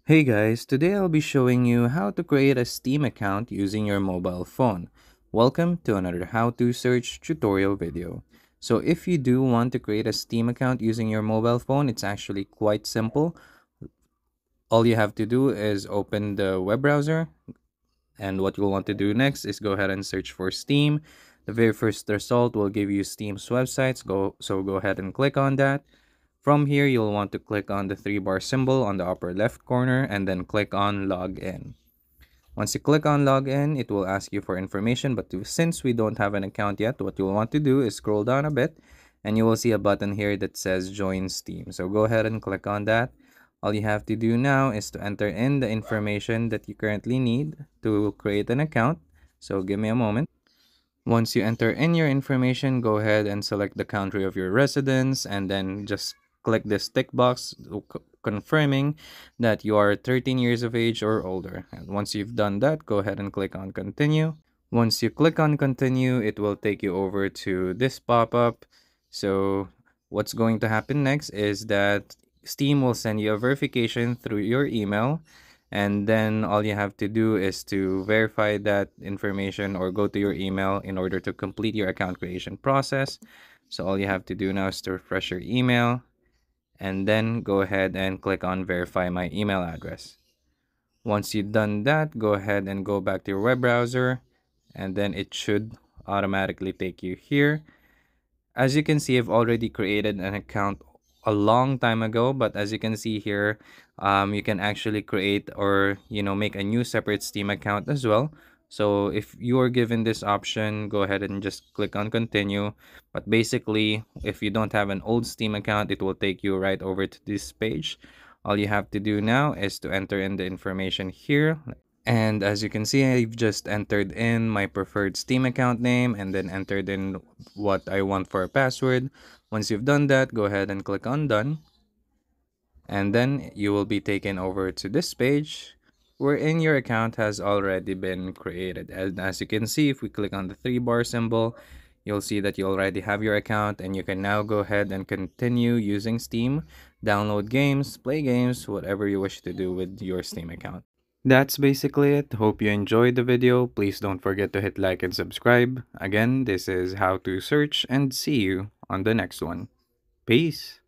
Hey guys, today I'll be showing you how to create a Steam account using your mobile phone. Welcome to another how to search tutorial video. So if you do want to create a Steam account using your mobile phone, it's actually quite simple. All you have to do is open the web browser, and what you'll want to do next is go ahead and search for Steam. The very first result will give you Steam's websites. Go ahead and click on that. From here, you'll want to click on the three bar symbol on the upper left corner and then click on login. Once you click on login, it will ask you for information, but since we don't have an account yet, what you'll want to do is scroll down a bit and you will see a button here that says join Steam. So go ahead and click on that. All you have to do now is to enter in the information that you currently need to create an account. So give me a moment. Once you enter in your information, go ahead and select the country of your residence and then just click this tick box confirming that you are 13 years of age or older. And once you've done that, go ahead and click on continue. Once you click on continue, it will take you over to this pop-up. So what's going to happen next is that Steam will send you a verification through your email, and then all you have to do is to verify that information or go to your email in order to complete your account creation process. So all you have to do now is to refresh your email and then go ahead and click on verify my email address. Once you've done that, go ahead and go back to your web browser, and then it should automatically take you here. As you can see, I've already created an account a long time ago, but as you can see here, you can actually create or make a new separate Steam account as well. So if you are given this option, go ahead and just click on continue. But basically, if you don't have an old Steam account, it will take you right over to this page. All you have to do now is to enter in the information here. And as you can see, I've just entered in my preferred Steam account name and then entered in what I want for a password. Once you've done that, go ahead and click on done. And then you will be taken over to this page wherein your account has already been created. And as you can see, if we click on the three bar symbol, you'll see that you already have your account and you can now go ahead and continue using Steam, download games, play games, whatever you wish to do with your Steam account. That's basically it. Hope you enjoyed the video. Please don't forget to hit like and subscribe. Again, this is how to search, and see you on the next one. Peace.